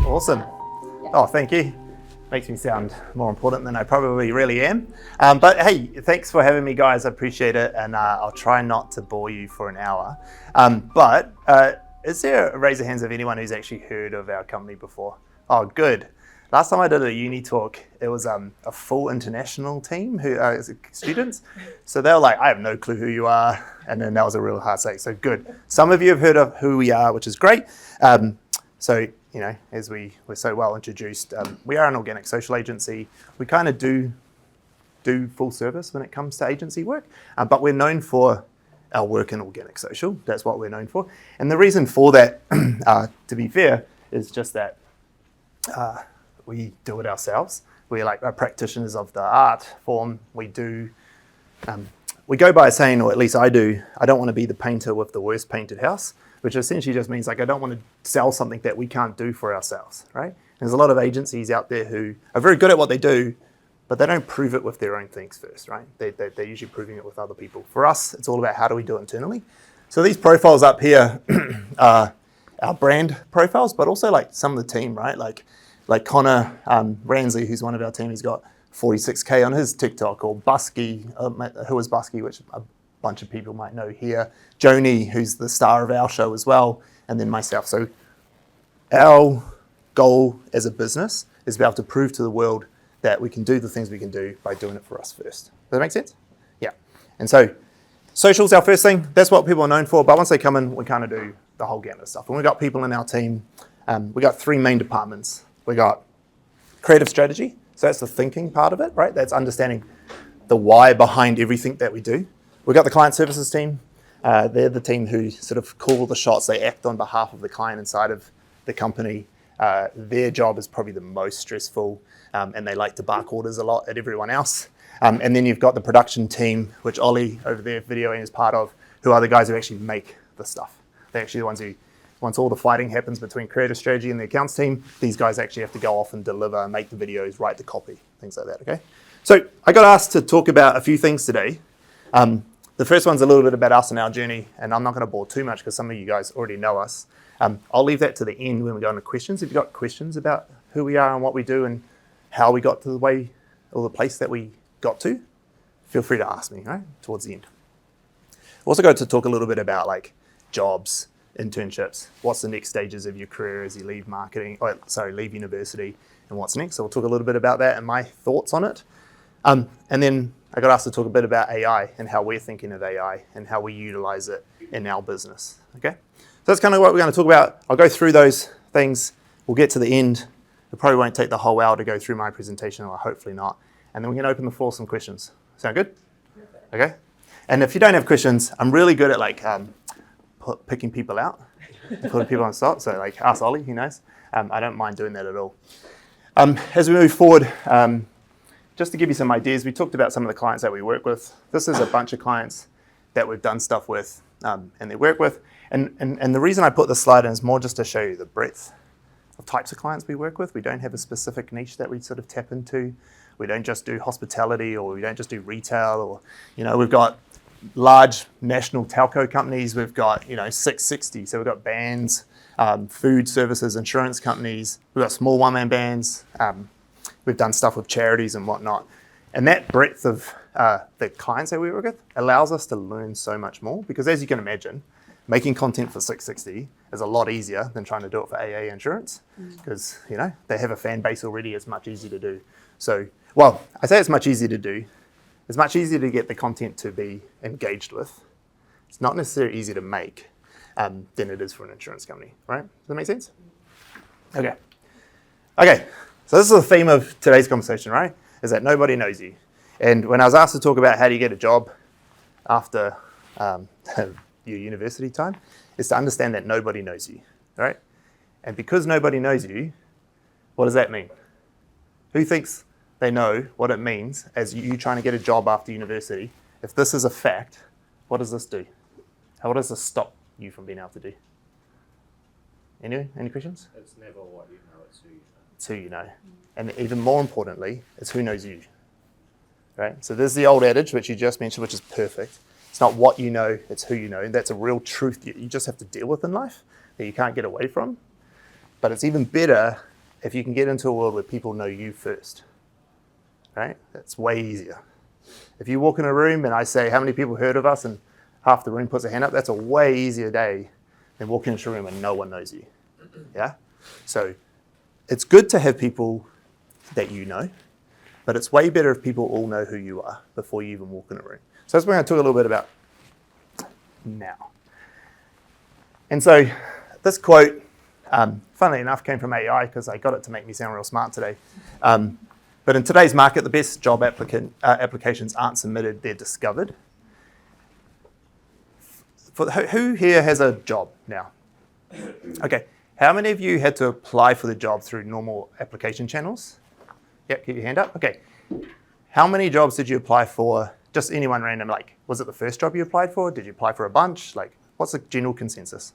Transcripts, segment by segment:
Awesome. Oh, thank you. Makes me sound more important than I probably really am. But hey, thanks for having me, guys. I appreciate it. And I'll try not to bore you for an hour. But is there a raise of hands of anyone who's actually heard of our company before? Oh, good. Last time I did a uni talk, it was a full international team who students. So they were like, I have no clue who you are. And then that was a real hard say. So good. Some of you have heard of who we are, which is great. So, you know, as we were so well introduced, we are an organic social agency. We kind of do full service when it comes to agency work, but we're known for our work in organic social. That's what we're known for. And the reason for that, to be fair, is just that we do it ourselves. We're like practitioners of the art form. We go by saying, or at least I do, I don't want to be the painter with the worst painted house, which essentially just means like I don't want to sell something that we can't do for ourselves, right? There's a lot of agencies out there who are very good at what they do, but they don't prove it with their own things first, right? They're usually proving it with other people. For us, it's all about how do we do it internally. So these profiles up here are our brand profiles, but also like some of the team, right? Like Connor Ransley, who's one of our team, he's got 46K on his TikTok, or Busky, who is Busky, which a bunch of people might know here. Joni, who's the star of our show as well, and then myself. So our goal as a business is to be able to prove to the world that we can do the things we can do by doing it for us first. Does that make sense? Yeah. And so social's our first thing. That's what people are known for. But once they come in, we kind of do the whole gamut of stuff. And we've got people in our team. We got three main departments. We got creative strategy. So that's the thinking part of it, right? That's understanding the why behind everything that we do. We've got the client services team. They're the team who sort of call the shots. They act on behalf of the client inside of the company. Their job is probably the most stressful, and they like to bark orders a lot at everyone else. And then you've got the production team, which Ollie over there videoing is part of, who are the guys who actually make the stuff. They're actually the ones who, once all the fighting happens between creative strategy and the accounts team, these guys actually have to go off and deliver, make the videos, write the copy, things like that, okay? So I got asked to talk about a few things today. The first one's a little bit about us and our journey, and I'm not going to bore too much because some of you guys already know us. I'll leave that to the end when we go into questions. If you've got questions about who we are and what we do and how we got to the way or the place that we got to, feel free to ask me, right, towards the end. We're also going to talk a little bit about like jobs, internships, what's the next stages of your career as you leave leave university, and what's next. So we'll talk a little bit about that and my thoughts on it. And then I got asked to talk a bit about AI and how we're thinking of AI and how we utilize it in our business, okay? So that's kind of what we're going to talk about. I'll go through those things. We'll get to the end. It probably won't take the whole hour to go through my presentation, or hopefully not. And then we can open the floor for some questions. Sound good? Okay. And if you don't have questions, I'm really good at like picking people out, putting people on stop. So like ask Ollie, he knows. I don't mind doing that at all. As we move forward, just to give you some ideas, we talked about some of the clients that we work with. This is a bunch of clients that we've done stuff with and they work with. And the reason I put this slide in is more just to show you the breadth of types of clients we work with. We don't have a specific niche that we sort of tap into. We don't just do hospitality, or we don't just do retail, or, you know, we've got large national telco companies. We've got, 660. So we've got bands, food services, insurance companies. We've got small one-man bands. We've done stuff with charities and whatnot. And that breadth of the clients that we work with allows us to learn so much more, because as you can imagine, making content for 660 is a lot easier than trying to do it for AA Insurance, because, they have a fan base already. It's much easier to do. So, well, I say it's much easier to do. It's much easier to get the content to be engaged with. It's not necessarily easier to make than it is for an insurance company, right? Does that make sense? Okay. So this is the theme of today's conversation, right? Is that nobody knows you. And when I was asked to talk about how do you get a job after your university time, is to understand that nobody knows you, right? And because nobody knows you, what does that mean? Who thinks they know what it means as you trying to get a job after university? If this is a fact, what does this do? What does this stop you from being able to do? Anyway, any questions? It's never what you know, it's who you know. It's who you know. And even more importantly, it's who knows you, right? So there's the old adage, which you just mentioned, which is perfect. It's not what you know, it's who you know. And that's a real truth you just have to deal with in life that you can't get away from. But it's even better if you can get into a world where people know you first, right? That's way easier. If you walk in a room and I say, how many people heard of us? And half the room puts a hand up, that's a way easier day than walking into a room and no one knows you. Yeah? So it's good to have people that you know, but it's way better if people all know who you are before you even walk in a room. So that's what we're going to talk a little bit about now. And so this quote, funnily enough, came from AI because I got it to make me sound real smart today. But in today's market, the best job applications aren't submitted, they're discovered. Who here has a job now? Okay, how many of you had to apply for the job through normal application channels? Yep, keep your hand up. Okay, how many jobs did you apply for? Just anyone random, like, was it the first job you applied for? Did you apply for a bunch? Like, what's the general consensus?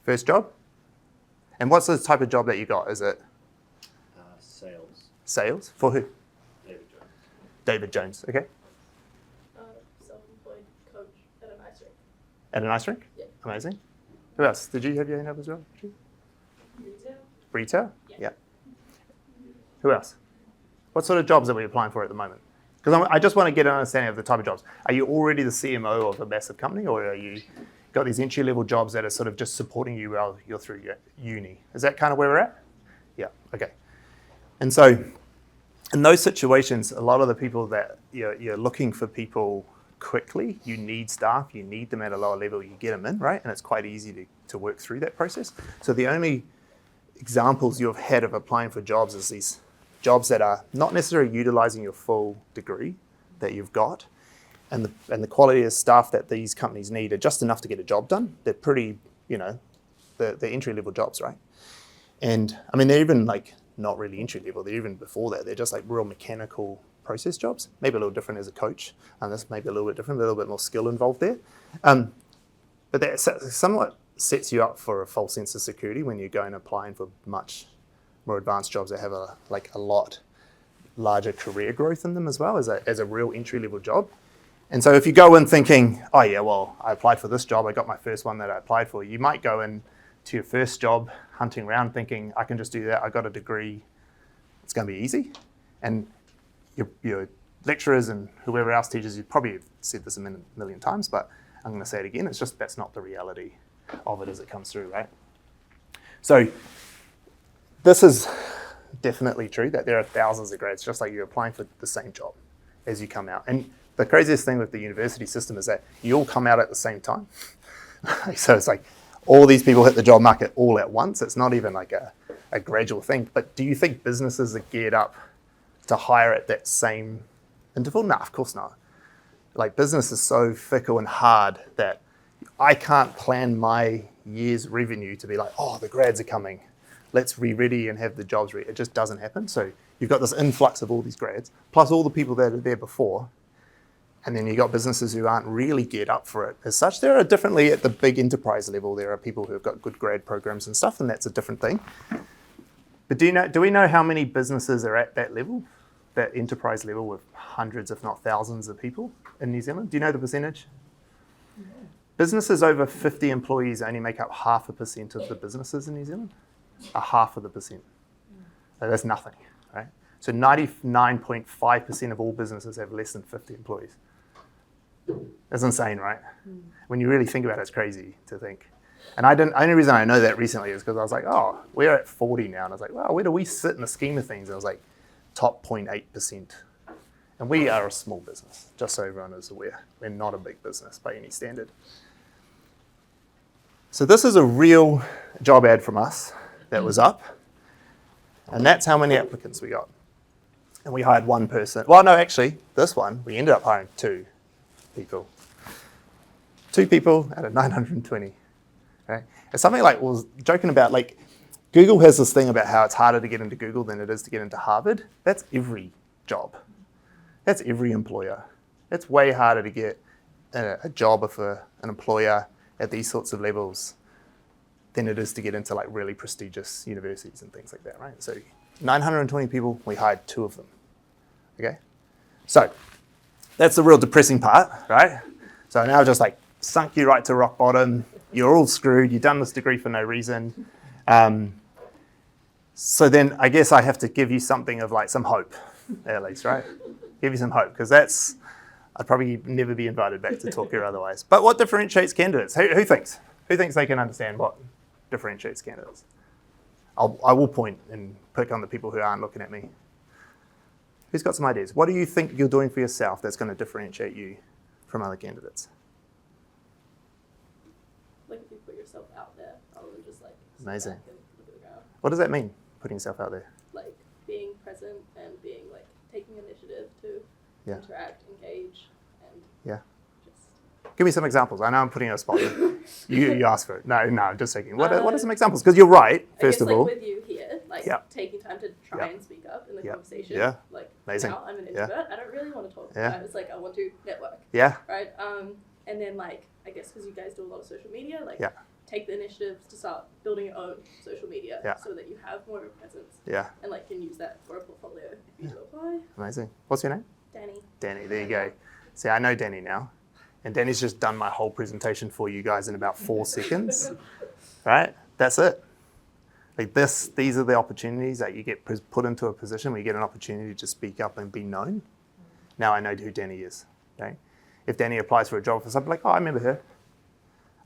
First job? And what's the type of job that you got? Is it? Sales. Sales? For who? David Jones. David Jones, okay. Self-employed coach at an ice rink. At an ice rink? Yeah. Amazing. Who else? Did you have your hand up as well? Retail. Retail? Yeah. Who else? What sort of jobs are we applying for at the moment? Because I just want to get an understanding of the type of jobs. Are you already the CMO of a massive company, or are you got these entry-level jobs that are sort of just supporting you while you're through your uni? Is that kind of where we're at? Yeah, okay. And so in those situations, a lot of the people that you're looking for people quickly, you need staff, you need them at a lower level, you get them in, right? And it's quite easy to work through that process. So the only examples you've had of applying for jobs is these jobs that are not necessarily utilizing your full degree that you've got, and the quality of staff that these companies need are just enough to get a job done. They're pretty, they're entry-level jobs, right? And I mean, they're even like not really entry-level, they're even before that. They're just like real mechanical process jobs, maybe a little different as a coach, and this may be a little bit different, a little bit more skill involved there. But that somewhat sets you up for a false sense of security when you're going applying for much more advanced jobs that have a lot larger career growth in them as well as a real entry-level job. And so if you go in thinking, oh yeah, well, I applied for this job, I got my first one that I applied for, you might go in to your first job hunting around thinking, I can just do that, I got a degree, it's going to be easy. And your lecturers and whoever else teaches you probably have said this a million times, but I'm going to say it again, it's just that's not the reality of it as it comes through, right? So this is definitely true that there are thousands of grads, just like you're applying for the same job as you come out. And the craziest thing with the university system is that you all come out at the same time. So it's like all these people hit the job market all at once. It's not even like a gradual thing. But do you think businesses are geared up to hire at that same interval? No, of course not. Like business is so fickle and hard that I can't plan my year's revenue to be like, oh, the grads are coming. Let's be ready and have the jobs ready. It just doesn't happen. So you've got this influx of all these grads, plus all the people that are there before. And then you've got businesses who aren't really geared up for it as such. There are differently at the big enterprise level. There are people who have got good grad programs and stuff, and that's a different thing. But do we know how many businesses are at that level, that enterprise level with hundreds, if not thousands of people in New Zealand? Do you know the percentage? No. Businesses over 50 employees only make up 0.5% of the businesses in New Zealand. 0.5%. So that's nothing, right? So 99.5% of all businesses have less than 50 employees. That's insane, right? When you really think about it, it's crazy to think. And the only reason I know that recently is because I was like, oh, we're at 40 now. And I was like, wow, where do we sit in the scheme of things? And I was like, top 0.8%. And we are a small business, just so everyone is aware. We're not a big business by any standard. So this is a real job ad from us that was up. And that's how many applicants we got. And we hired one person. Well, no, actually, this one, we ended up hiring 2 people. 2 people out of 920. Okay? It's something like, well, joking about, like, Google has this thing about how it's harder to get into Google than it is to get into Harvard. That's every job. That's every employer. It's way harder to get a job for an employer at these sorts of levels than it is to get into like really prestigious universities and things like that, right? So 920 people, we hired 2 of them, okay? So that's the real depressing part, right? So now I've just like sunk you right to rock bottom. You're all screwed. You've done this degree for no reason. So then I guess I have to give you something of like some hope, at least, right? Give you some hope, because I'd probably never be invited back to talk here otherwise. But what differentiates candidates? Who thinks? Who thinks they can understand what differentiates candidates? I will point and pick on the people who aren't looking at me. Who's got some ideas? What do you think you're doing for yourself that's going to differentiate you from other candidates? Like if you put yourself out there, rather than just like sit Amazing. back and look at the ground. What does that mean, putting yourself out there? Like being present and being like taking initiative to Yeah. interact, engage, and Yeah. just. Give me some examples. I know I'm putting you on a spot. You asked for it. No, I'm just thinking. What are some examples? Because you're right, first I of guess, all. like with you here, like Yeah. taking time to try Yeah. and speak up in the Yeah. conversation. Yeah. Like Amazing. now I'm an Yeah. introvert. I don't really want to talk. Yeah. It's like I want to network, Yeah, right? And then like I guess because you guys do a lot of social media, like Yeah. take the initiative to start building your own social media, Yeah. so that you have more of a presence yeah, and like can use that for a portfolio if you do apply. amazing. What's your name? Danny. Danny, there you go. See, I know Danny now. And Danny's just done my whole presentation for you guys in about 4 seconds. Right? That's it. Like these are the opportunities that you get put into a position where you get an opportunity to speak up and be known. Now I know who Danny is. Okay? If Danny applies for a job for something, like, oh, I remember her.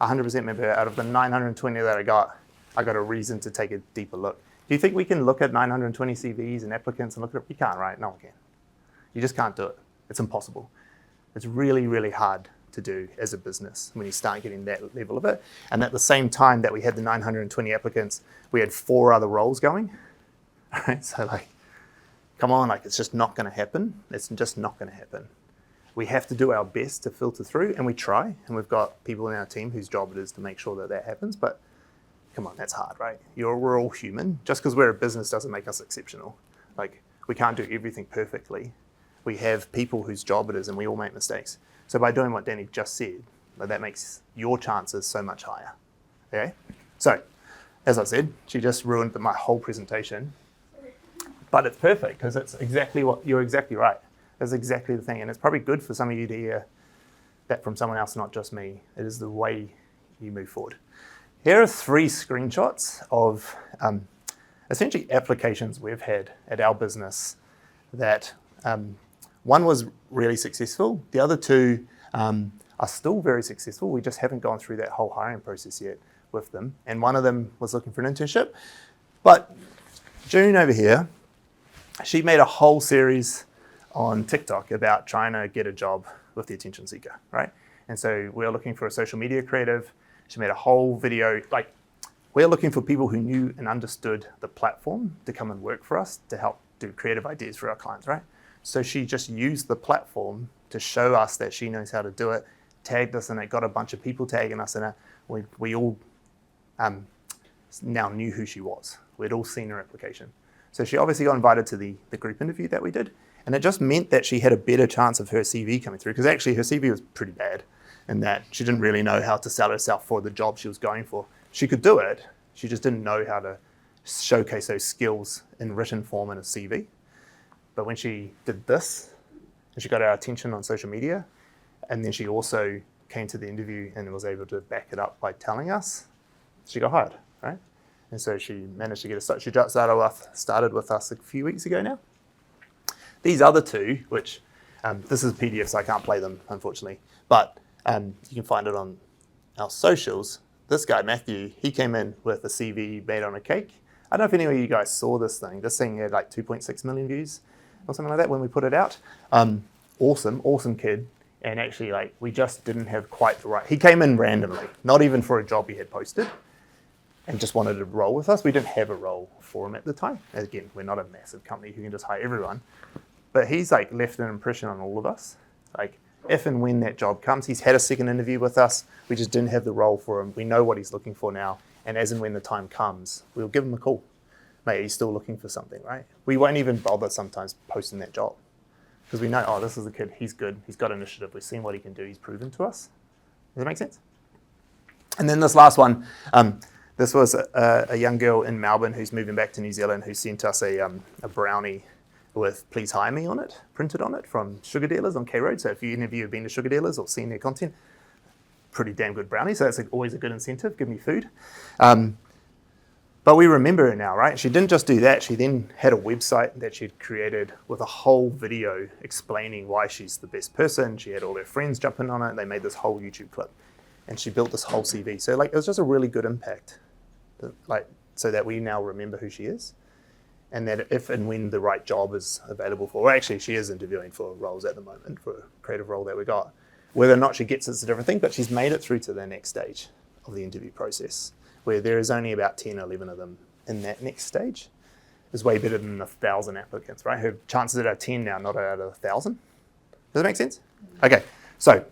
100% remember her. Out of the 920 that I got a reason to take a deeper look. Do you think we can look at 920 CVs and applicants and look at it? We can't, right? No one can. You just can't do it. It's impossible. It's really, really hard to do as a business when you start getting that level of it. And at the same time that we had the 920 applicants, we had 4 other roles going. Right? So like, come on, like it's just not going to happen. It's just not going to happen. We have to do our best to filter through, and we try. And we've got people in our team whose job it is to make sure that that happens. But come on, that's hard, right? We're all human. Just because we're a business doesn't make us exceptional. Like we can't do everything perfectly. We have people whose job it is, and we all make mistakes. So by doing what Danny just said, that makes your chances so much higher. Okay? So, as I said, she just ruined my whole presentation. But it's perfect because it's exactly you're exactly right. That's exactly the thing. And it's probably good for some of you to hear that from someone else, not just me. It is the way you move forward. Here are 3 screenshots of essentially applications we've had at our business that one was really successful. The other 2 are still very successful. We just haven't gone through that whole hiring process yet with them. And one of them was looking for an internship. But June over here, she made a whole series on TikTok about trying to get a job with the attention seeker, right? And so we're looking for a social media creative. She made a whole video, like we're looking for people who knew and understood the platform to come and work for us to help do creative ideas for our clients, right? So she just used the platform to show us that she knows how to do it, tagged us in it, got a bunch of people tagging us in it. We all now knew who she was. We'd all seen her application. So she obviously got invited to the group interview that we did. And it just meant that she had a better chance of her CV coming through, because actually her CV was pretty bad in that she didn't really know how to sell herself for the job she was going for. She could do it, she just didn't know how to showcase those skills in written form in a CV. But when she did this, and she got our attention on social media, and then she also came to the interview and was able to back it up by telling us, she got hired, right? And so she managed to get a start. She just started with us a few weeks ago now. These other 2, which this is PDF, so I can't play them, unfortunately, but you can find it on our socials. This guy, Matthew, he came in with a CV made on a cake. I don't know if any of you guys saw this thing. This thing had like 2.6 million views or something like that when we put it out. Awesome kid. And actually, like, we just didn't have quite the right. He came in randomly, not even for a job he had posted, and just wanted to roll with us. We didn't have a role for him at the time. Again, we're not a massive company who can just hire everyone. But he's like left an impression on all of us. Like if and when that job comes, he's had a second interview with us. We just didn't have the role for him. We know what he's looking for now. And as and when the time comes, we'll give him a call. Mate, he's still looking for something, right? We won't even bother sometimes posting that job because we know, oh, this is the kid. He's good. He's got initiative. We've seen what he can do. He's proven to us. Does that make sense? And then this last one, this was a young girl in Melbourne who's moving back to New Zealand who sent us a brownie with "Please hire me" on it, printed on it from Sugar Dealers on K Road. So if any of you have been to Sugar Dealers or seen their content, pretty damn good brownie. So that's always a good incentive. Give me food. But we remember her now, right? She didn't just do that. She then had a website that she'd created with a whole video explaining why she's the best person. She had all her friends jumping on it. They made this whole YouTube clip. And she built this whole CV. So like, it was just a really good impact, like, so that we now remember who she is. And that if and when the right job is available for her, well, actually she is interviewing for roles at the moment, for a creative role that we got. Whether or not she gets it's a different thing, but she's made it through to the next stage of the interview process, where there is only about 10 or 11 of them in that next stage. Is way better than 1,000 applicants, right? Her chances are 10 now, not out of 1,000. Does that make sense? Okay, so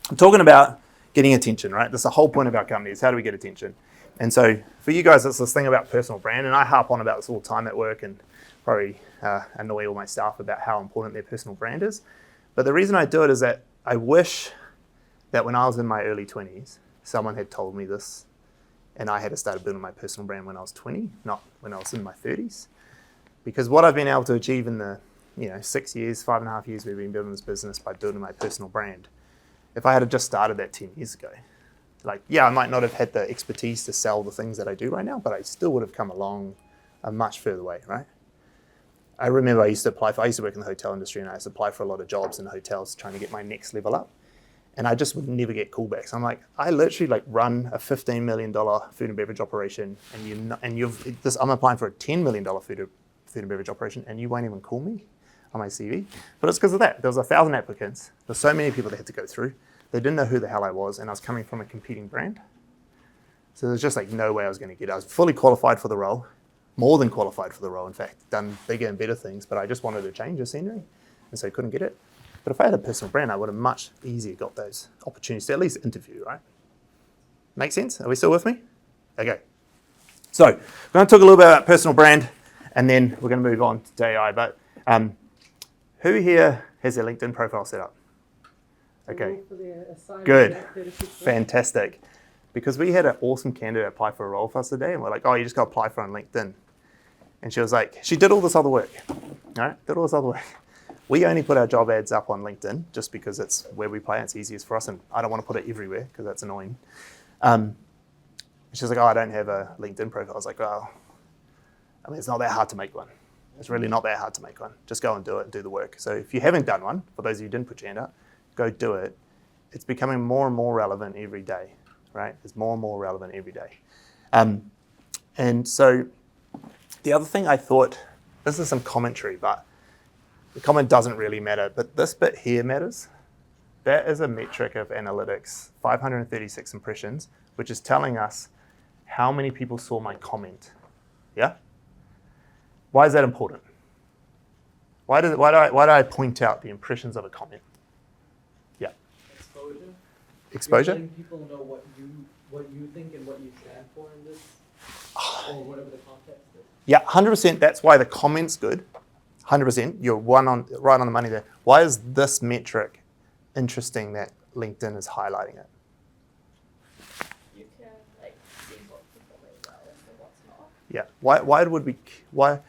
I'm talking about getting attention, right? That's the whole point of our company is how do we get attention? And so for you guys, it's this thing about personal brand, and I harp on about this all the time at work and probably annoy all my staff about how important their personal brand is. But the reason I do it is that I wish that when I was in my early 20s, someone had told me this and I had to start building my personal brand when I was 20, not when I was in my 30s. Because what I've been able to achieve in the 6 years, 5.5 years we've been building this business by building my personal brand, if I had just started that 10 years ago, like, yeah, I might not have had the expertise to sell the things that I do right now, but I still would have come along a much further way, right? I remember I used to work in the hotel industry, and I used to apply for a lot of jobs in hotels trying to get my next level up. And I just would never get callbacks. I'm like, I literally run a $15 million food and beverage operation, I'm applying for a $10 million food and beverage operation, and you won't even call me on my CV. But it's because of that. There was 1,000 applicants. There's so many people they had to go through. They didn't know who the hell I was, and I was coming from a competing brand. So there's just no way I was going to get it. I was fully qualified for the role, more than qualified for the role, in fact, done bigger and better things, but I just wanted to change the scenery, and so I couldn't get it. But if I had a personal brand, I would have much easier got those opportunities to at least interview, right? Make sense? Are we still with me? Okay. So we're going to talk a little bit about personal brand, and then we're going to move on to AI. But who here has their LinkedIn profile set up? Okay, good, fantastic. Because we had an awesome candidate apply for a role for us today, and we're like, oh, you just got to apply for it on LinkedIn. And she was like, she did all this other work, all right? Did all this other work. We only put our job ads up on LinkedIn just because it's where we play and it's easiest for us, and I don't want to put it everywhere because that's annoying. She's like, oh, I don't have a LinkedIn profile. I was like, well, I mean, it's not that hard to make one. It's really not that hard to make one. Just go and do it and do the work. So if you haven't done one, for those of you who didn't put your hand up, go do it. It's becoming more and more relevant every day, right? It's more and more relevant every day. And so the other thing I thought, this is some commentary, but the comment doesn't really matter, but this bit here matters. That is a metric of analytics, 536 impressions, which is telling us how many people saw my comment, yeah? Why is that important? Why do I point out the impressions of a comment? Yeah. Exposure? Letting people know what you think and what you stand for in this, or whatever the context is. Yeah, 100%. That's why the comment's good. 100%. You're right on the money there. Why is this metric interesting that LinkedIn is highlighting it? You can see what's performing well and what's not. Yeah. Why?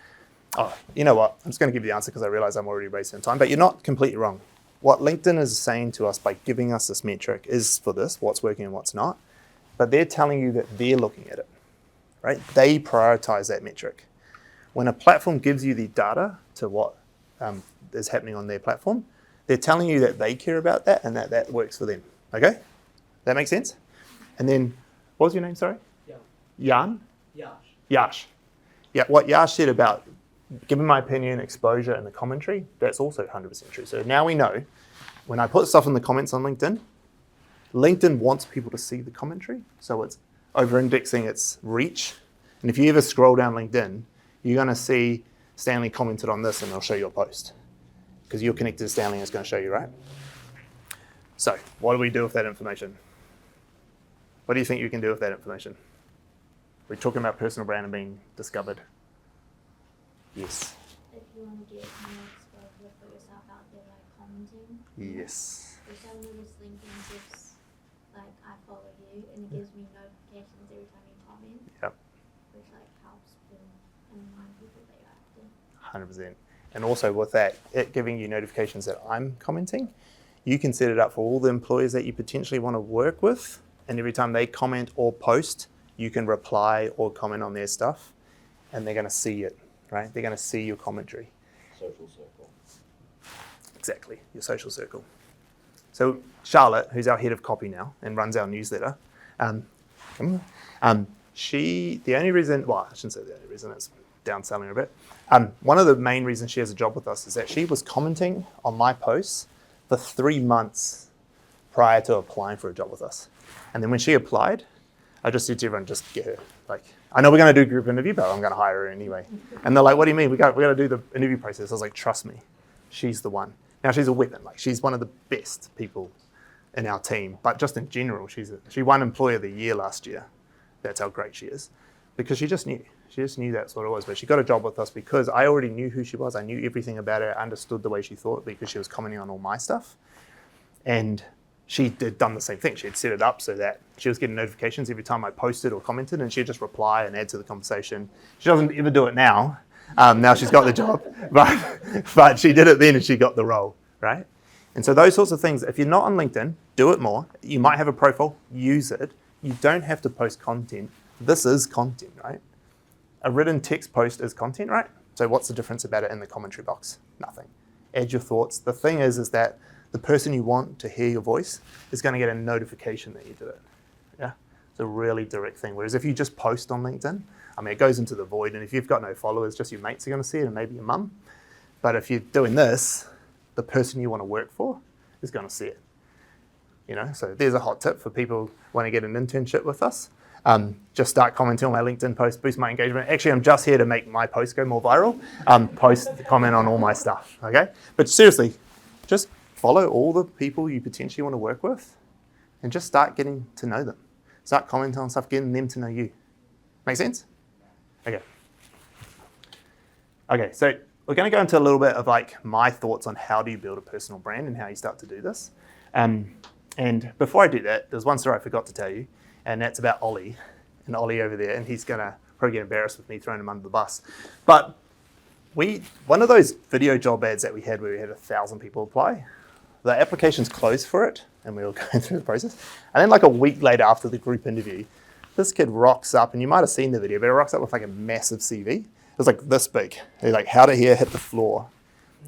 Oh, you know what? I'm just going to give you the answer because I realize I'm already wasting time. But you're not completely wrong. What LinkedIn is saying to us by giving us this metric is for this, what's working and what's not. But they're telling you that they're looking at it, right? They prioritize that metric. When a platform gives you the data to what is happening on their platform, they're telling you that they care about that and that works for them. Okay? That makes sense? And then, what was your name, sorry? Jan? Yash. Yeah, what Yash said about giving my opinion, exposure, and the commentary, that's also 100% true. So now we know, when I put stuff in the comments on LinkedIn, LinkedIn wants people to see the commentary, so it's over-indexing its reach. And if you ever scroll down LinkedIn, you're going to see Stanley commented on this, and I'll show you a post. Because you're connected to Stanley, and it's going to show you, right? So what do we do with that information? What do you think you can do with that information? We're talking about personal brand and being discovered. Yes. If you want to get more exposure for yourself out there, commenting. Yes. Which I notice LinkedIn gives, I follow you, and it gives me notifications every time you comment. Yep. Which helps and remind people that you're active. 100%. And also with that, it giving you notifications that I'm commenting, you can set it up for all the employees that you potentially want to work with, and every time they comment or post, you can reply or comment on their stuff, and they're going to see it, right? They're going to see your commentary. Social circle. Exactly, your social circle. So Charlotte, who's our head of copy now and runs our newsletter, the only reason, well, I shouldn't say the only reason, it's downselling her a bit. One of the main reasons she has a job with us is that she was commenting on my posts for 3 months prior to applying for a job with us. And then when she applied, I just said to everyone, just get her. Like, I know we're going to do a group interview, but I'm going to hire her anyway. And they're like, what do you mean? We got to do the interview process. I was like, trust me, she's the one. Now she's a weapon. Like, she's one of the best people in our team, but just in general, she won Employee of the Year last year. That's how great she is, because she just knew that's what it was. But she got a job with us because I already knew who she was. I knew everything about her, understood the way she thought because she was commenting on all my stuff. And she had done the same thing. She had set it up so that she was getting notifications every time I posted or commented, and she'd just reply and add to the conversation. She doesn't ever do it now. Now she's got the job, but she did it then and she got the role, right? And so those sorts of things, if you're not on LinkedIn, do it more. You might have a profile, use it. You don't have to post content. This is content, right? A written text post is content, right? So what's the difference about it in the commentary box? Nothing. Add your thoughts. The thing is that the person you want to hear your voice is going to get a notification that you did it. Yeah, it's a really direct thing. Whereas if you just post on LinkedIn, I mean, it goes into the void, and if you've got no followers, just your mates are going to see it, and maybe your mum. But if you're doing this, the person you want to work for is going to see it. You know, so there's a hot tip for people who want to get an internship with us. Just start commenting on my LinkedIn post, boost my engagement. Actually, I'm just here to make my post go more viral. Comment on all my stuff, okay? But seriously, just follow all the people you potentially want to work with and just start getting to know them. Start commenting on stuff, getting them to know you. Make sense? Okay, so we're going to go into a little bit of like my thoughts on how do you build a personal brand and how you start to do this. And before I do that, there's one story I forgot to tell you, and that's about Ollie, and Ollie over there, and he's going to probably get embarrassed with me throwing him under the bus. But one of those video job ads that we had where we had 1,000 people apply, the application's closed for it, and we were going through the process. And then like a week later after the group interview, this kid rocks up, and you might have seen the video, but it rocks up with like a massive CV. It was like this big. He's like, how to hear hit the floor.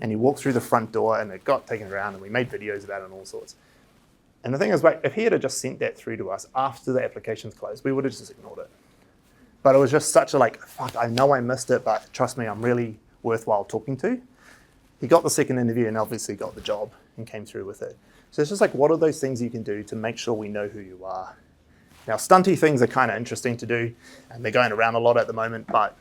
And he walked through the front door, and it got taken around, and we made videos about it and all sorts. And the thing is, if he had just sent that through to us after the application's closed, we would have just ignored it. But it was just such a like, fuck, I know I missed it, but trust me, I'm really worthwhile talking to. He got the second interview and obviously got the job and came through with it. So it's just like, what are those things you can do to make sure we know who you are? Now, stunty things are kind of interesting to do, and they're going around a lot at the moment, but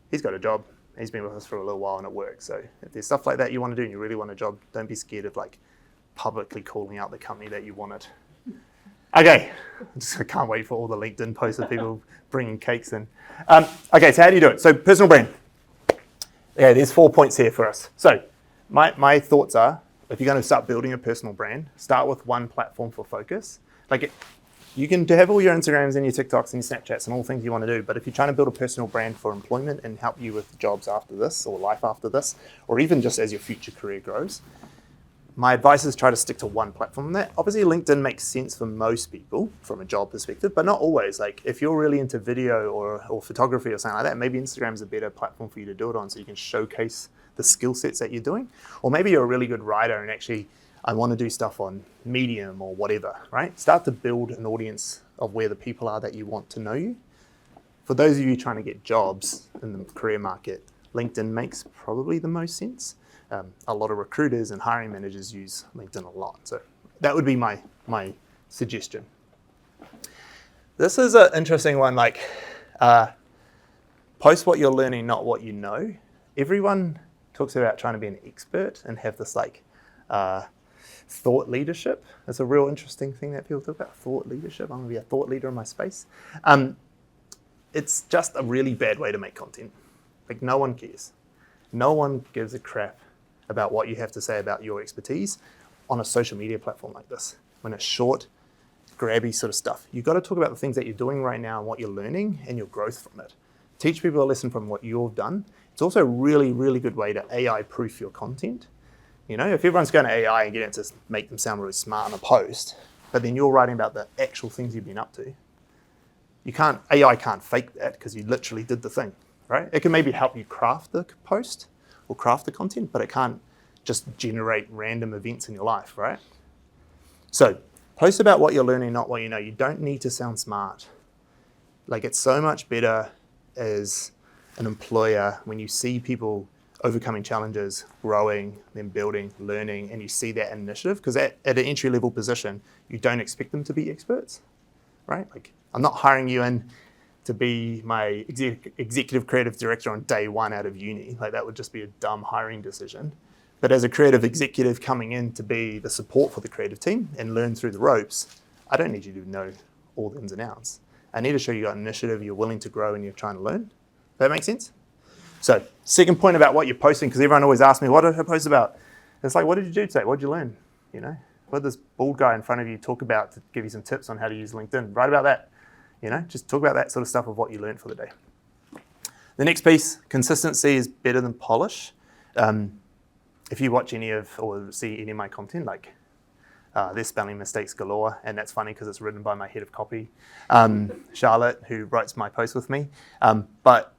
he's got a job. He's been with us for a little while and it works. So if there's stuff like that you want to do and you really want a job, don't be scared of like publicly calling out the company that you want it. Okay, I can't wait for all the LinkedIn posts of people bringing cakes in. Okay, so how do you do it? So personal brand. Yeah, there's 4 points here for us. So my thoughts are, if you're going to start building a personal brand, start with one platform for focus. Like you can have all your Instagrams and your TikToks and your Snapchats and all the things you want to do, but if you're trying to build a personal brand for employment and help you with jobs after this or life after this, or even just as your future career grows, my advice is try to stick to one platform. That obviously LinkedIn makes sense for most people from a job perspective, but not always. Like if you're really into video or photography or something like that, maybe Instagram is a better platform for you to do it on so you can showcase the skill sets that you're doing. Or maybe you're a really good writer and actually I want to do stuff on Medium or whatever, right? Start to build an audience of where the people are that you want to know you. For those of you trying to get jobs in the career market, LinkedIn makes probably the most sense. A lot of recruiters and hiring managers use LinkedIn a lot. So that would be my suggestion. This is an interesting one, like post what you're learning, not what you know. Everyone talks about trying to be an expert and have this like thought leadership. It's a real interesting thing that people talk about, thought leadership. I'm gonna be a thought leader in my space. It's just a really bad way to make content. Like no one cares. No one gives a crap about what you have to say about your expertise on a social media platform like this. When it's short, grabby sort of stuff. You've got to talk about the things that you're doing right now and what you're learning and your growth from it. Teach people a lesson from what you've done. It's also a really, really good way to AI-proof your content. You know, if everyone's going to AI and get it to make them sound really smart in a post, but then you're writing about the actual things you've been up to, AI can't fake that because you literally did the thing, right? It can maybe help you craft the post or craft the content, but it can't just generate random events in your life, right? So post about what you're learning, not what you know. You don't need to sound smart. Like, it's so much better as an employer when you see people overcoming challenges, growing, then building, learning, and you see that initiative, because at an entry-level position, you don't expect them to be experts, right? Like, I'm not hiring you in to be my executive creative director on day one out of uni. Like, that would just be a dumb hiring decision. But as a creative executive coming in to be the support for the creative team and learn through the ropes, I don't need you to know all the ins and outs. I need to show you got initiative, you're willing to grow, and you're trying to learn. Does that make sense? So, second point about what you're posting, because everyone always asks me, what did I post about? It's like, what did you do today? What did you learn? You know, what did this bald guy in front of you talk about to give you some tips on how to use LinkedIn? Write about that. You know, just talk about that sort of stuff of what you learned for the day. The next piece, consistency is better than polish. If you watch any of or see any of my content, like there's spelling mistakes galore, and that's funny because it's written by my head of copy, Charlotte, who writes my posts with me. But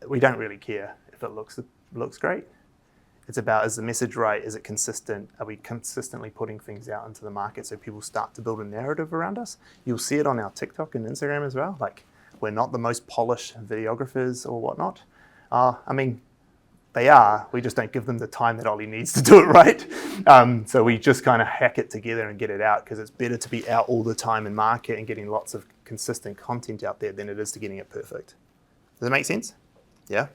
we don't really care if it looks great. It's about, is the message right? Is it consistent? Are we consistently putting things out into the market so people start to build a narrative around us? You'll see it on our TikTok and Instagram as well. Like, we're not the most polished videographers or whatnot. I mean, they are. We just don't give them the time that Ollie needs to do it right. So we just kind of hack it together and get it out, because it's better to be out all the time in market and getting lots of consistent content out there than it is to getting it perfect. Does that make sense? Yeah.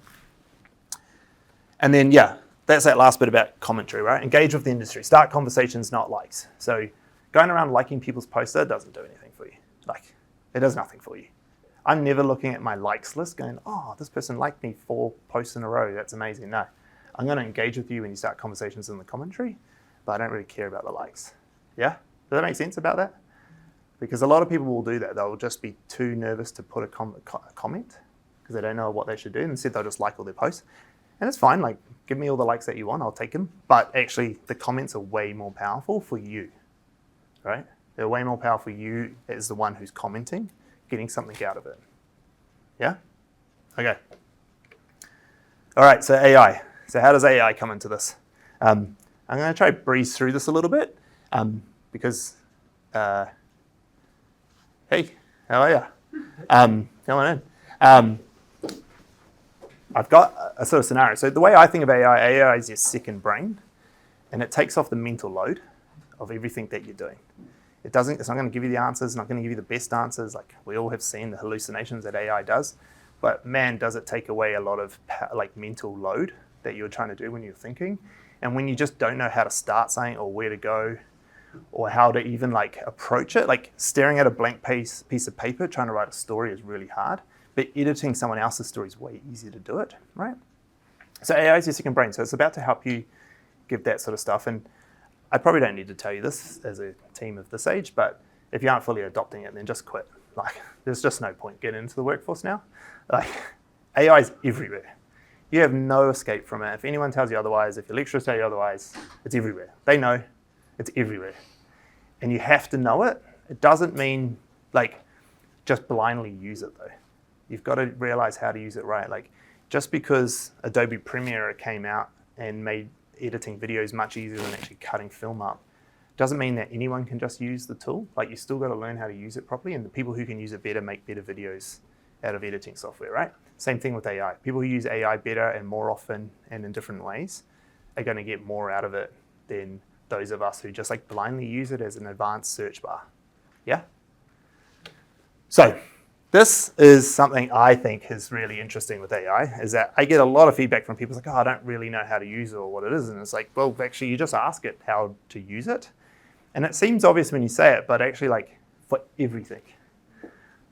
And then, yeah, that's that last bit about commentary, right? Engage with the industry. Start conversations, not likes. So going around liking people's posts, that doesn't do anything for you. Like, it does nothing for you. I'm never looking at my likes list going, oh, this person liked me 4 posts in a row. That's amazing. No, I'm going to engage with you when you start conversations in the commentary, but I don't really care about the likes. Yeah? Does that make sense about that? Because a lot of people will do that. They'll just be too nervous to put a comment because they don't know what they should do. Instead, they'll just like all their posts. And it's fine. Like, give me all the likes that you want. I'll take them. But actually, the comments are way more powerful for you, right? They're way more powerful for you as the one who's commenting, getting something out of it. Yeah? Okay. All right, so AI. So how does AI come into this? I'm going to try to breeze through this a little bit because, hey, how are you? Come on in. I've got a sort of scenario. So the way I think of AI is your second brain, and it takes off the mental load of everything that you're doing. It's not going to give you the answers, it's not going to give you the best answers. Like, we all have seen the hallucinations that AI does, but man, does it take away a lot of mental load that you're trying to do when you're thinking. And when you just don't know how to start something or where to go or how to even approach it, like staring at a blank piece of paper, trying to write a story is really hard, but editing someone else's story is way easier to do it, right? So AI is your second brain. So it's about to help you give that sort of stuff. And I probably don't need to tell you this as a team of this age, but if you aren't fully adopting it, then just quit. There's just no point getting into the workforce now. AI is everywhere. You have no escape from it. If anyone tells you otherwise, if your lecturers tell you otherwise, it's everywhere. They know it's everywhere. And you have to know it. It doesn't mean just blindly use it though. You've got to realize how to use it right. Just because Adobe Premiere came out and made editing videos much easier than actually cutting film up, doesn't mean that anyone can just use the tool. You still got to learn how to use it properly, and the people who can use it better make better videos out of editing software, right? Same thing with AI. People who use AI better and more often and in different ways are going to get more out of it than those of us who just blindly use it as an advanced search bar. Yeah? So this is something I think is really interesting with AI, is that I get a lot of feedback from people I don't really know how to use it or what it is. And it's well, actually, you just ask it how to use it. And it seems obvious when you say it, but actually for everything.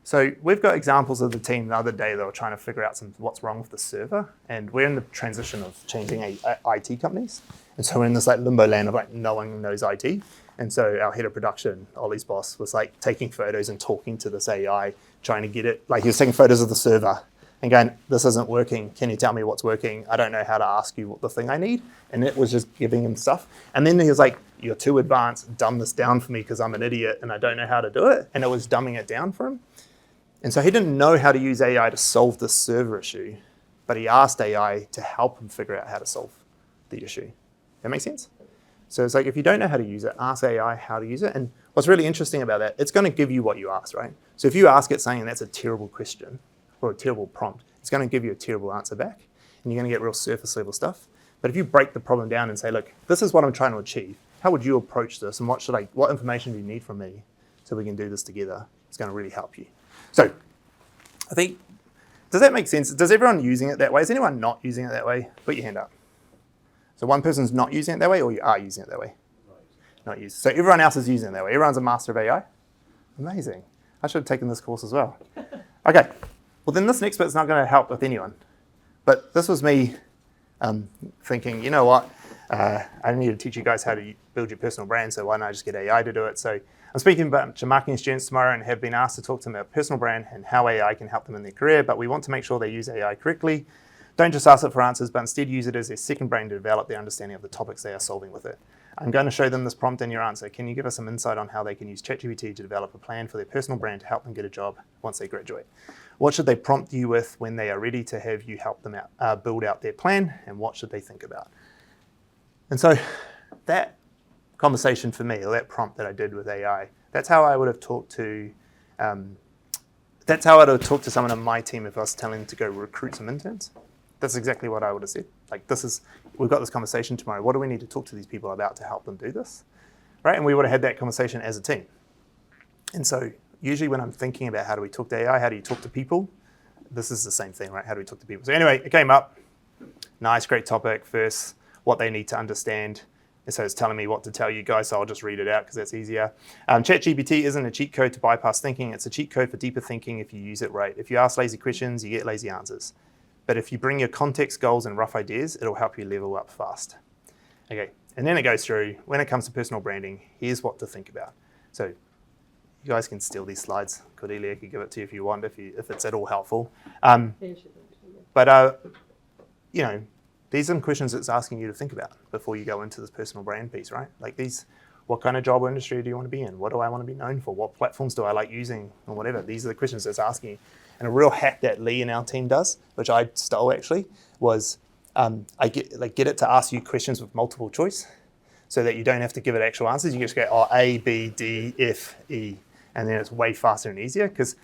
So we've got examples of the team the other day. They were trying to figure out what's wrong with the server. And we're in the transition of changing IT companies. And so we're in this limbo land of no one knows IT. And so our head of production, Ollie's boss, was taking photos and talking to this AI, trying to get it. He was taking photos of the server and going, this isn't working. Can you tell me what's working? I don't know how to ask you what the thing I need. And it was just giving him stuff. And then he was like, you're too advanced. Dumb this down for me because I'm an idiot and I don't know how to do it. And it was dumbing it down for him. And so he didn't know how to use AI to solve this server issue, but he asked AI to help him figure out how to solve the issue. That makes sense? So it's like, if you don't know how to use it, ask AI how to use it. And what's really interesting about that, it's going to give you what you ask, right? So if you ask it saying that's a terrible question or a terrible prompt, it's going to give you a terrible answer back, and you're going to get real surface level stuff. But if you break the problem down and say, look, this is what I'm trying to achieve. How would you approach this? And what information do you need from me so we can do this together? It's going to really help you. So I think, does that make sense? Does everyone using it that way? Is anyone not using it that way? Put your hand up. So one person's not using it that way, or you are using it that way? Not using. So everyone else is using it that way. Everyone's a master of AI? Amazing. I should have taken this course as well. Okay. Well, then this next bit's not going to help with anyone. But this was me thinking, you know what? I need to teach you guys how to build your personal brand, so why not just get AI to do it? So I'm speaking about to marketing students tomorrow and have been asked to talk to them about personal brand and how AI can help them in their career, but we want to make sure they use AI correctly. Don't just ask it for answers, but instead use it as their second brain to develop their understanding of the topics they are solving with it. I'm going to show them this prompt in your answer. Can you give us some insight on how they can use ChatGPT to develop a plan for their personal brand to help them get a job once they graduate? What should they prompt you with when they are ready to have you help them out, build out their plan, and what should they think about? And so that conversation for me, or that prompt that I did with AI, that's how I would have talked to someone on my team if I was telling them to go recruit some interns. That's exactly what I would have said. Like, we've got this conversation tomorrow. What do we need to talk to these people about to help them do this? Right? And we would have had that conversation as a team. And so usually when I'm thinking about how do we talk to AI, how do you talk to people? This is the same thing, right? How do we talk to people? So anyway, it came up. Nice, great topic. First, what they need to understand. And so it's telling me what to tell you guys, so I'll just read it out because that's easier. ChatGPT isn't a cheat code to bypass thinking. It's a cheat code for deeper thinking if you use it right. If you ask lazy questions, you get lazy answers. But if you bring your context, goals, and rough ideas, it'll help you level up fast. Okay, and then it goes through, when it comes to personal branding, here's what to think about. So you guys can steal these slides. Cordelia could give it to you if you want, if it's at all helpful. But you know, these are some questions it's asking you to think about before you go into this personal brand piece, right? Like these, what kind of job or industry do you want to be in? What do I want to be known for? What platforms do I like using or whatever? These are the questions it's asking you. And a real hack that Lee and our team does, which I stole actually, was I get it to ask you questions with multiple choice so that you don't have to give it actual answers. You just go, A, B, D, F, E, and then it's way faster and easier because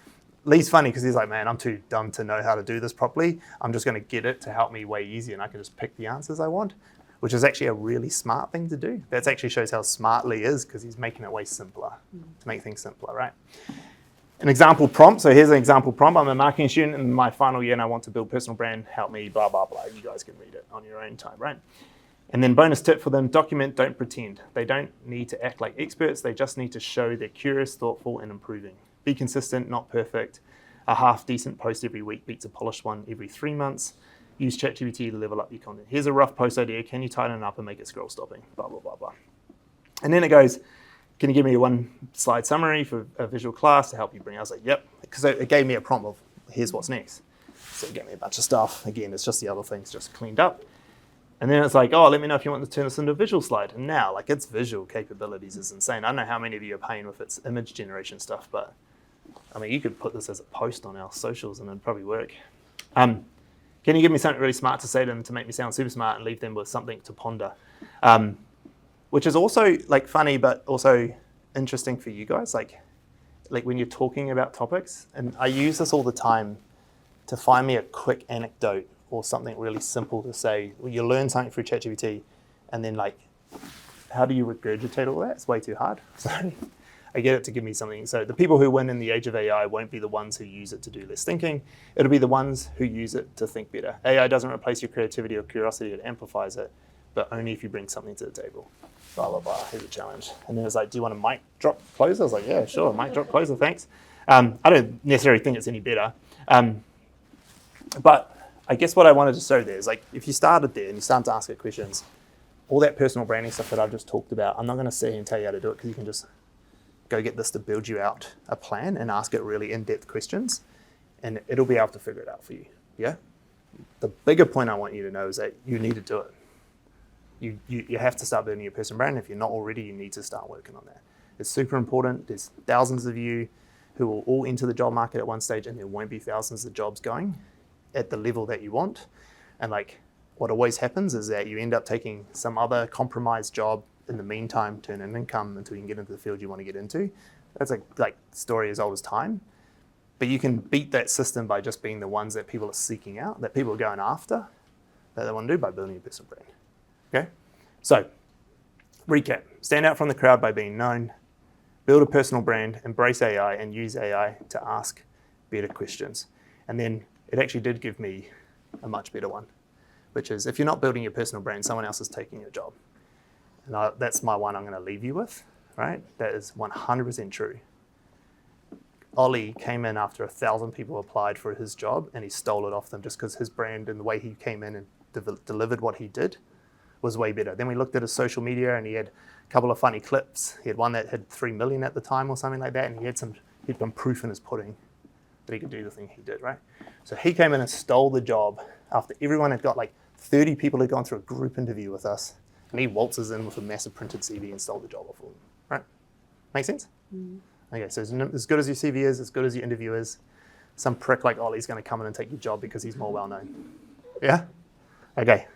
Lee's funny because he's like, man, I'm too dumb to know how to do this properly. I'm just going to get it to help me way easier and I can just pick the answers I want, which is actually a really smart thing to do. That actually shows how smart Lee is because he's making it way simpler to make things simpler, right? An example prompt. So here's an example prompt. I'm a marketing student in my final year and I want to build personal brand. Help me, blah, blah, blah. You guys can read it on your own time, right? And then bonus tip for them, document, don't pretend. They don't need to act like experts. They just need to show they're curious, thoughtful, and improving. Be consistent, not perfect. A half-decent post every week beats a polished one every 3 months. Use ChatGPT to level up your content. Here's a rough post idea. Can you tighten it up and make it scroll stopping? Blah, blah, blah, blah. And then it goes, can you give me a one-slide summary for a visual class to help you bring? I was like, yep, because it gave me a prompt of here's what's next. So it gave me a bunch of stuff. Again, it's just the other things just cleaned up. And then it's like, oh, let me know if you want to turn this into a visual slide. And now, like, its visual capabilities is insane. I don't know how many of you are paying with its image generation stuff, but I mean, you could put this as a post on our socials and it'd probably work. Can you give me something really smart to say to them to make me sound super smart and leave them with something to ponder? Which is also like funny, but also interesting for you guys. Like when you're talking about topics, and I use this all the time to find me a quick anecdote or something really simple to say. Well, you learn something through ChatGPT, and then like, how do you regurgitate all that? It's way too hard. So I get it to give me something. So the people who win in the age of AI won't be the ones who use it to do less thinking. It'll be the ones who use it to think better. AI doesn't replace your creativity or curiosity, it amplifies it, but only if you bring something to the table. Blah, blah, blah, here's a challenge. And then it was like, do you want a mic drop closer? I was like, yeah, sure, mic drop closer, thanks. I don't necessarily think it's any better. But I guess what I wanted to show there is like, if you started there and you start to ask it questions, all that personal branding stuff that I've just talked about, I'm not going to sit here and tell you how to do it because you can just go get this to build you out a plan and ask it really in-depth questions and it'll be able to figure it out for you, yeah? The bigger point I want you to know is that you need to do it. You have to start building your personal brand. If you're not already, you need to start working on that. It's super important. There's thousands of you. who will all enter the job market at one stage, and there won't be thousands of jobs going at the level that you want. And like what always happens is that you end up taking some other compromised job in the meantime to earn an income until you can get into the field you want to get into. That's a like story as old as time. But you can beat that system by just being the ones that people are seeking out, that people are going after, that they want to do by building a personal brand. Okay? So, recap. Stand out from the crowd by being known, build a personal brand, embrace AI, and use AI to ask better questions. And then it actually did give me a much better one, which is if you're not building your personal brand, someone else is taking your job. And that's my one I'm going to leave you with, right? That is 100% true. Ollie came in after 1,000 people applied for his job, and he stole it off them just because his brand and the way he came in and delivered what he did was way better. Then we looked at his social media, and he had a couple of funny clips. He had one that had 3 million at the time or something like that, and he'd been proof in his pudding that he could do the thing he did, right? So he came in and stole the job after everyone had got like 30 people had gone through a group interview with us, and he waltzes in with a massive printed CV and stole the job off of them, right? Make sense? Mm. Okay, so as good as your CV is, as good as your interview is, some prick like Ollie's going to come in and take your job because he's more well known. Yeah? Okay,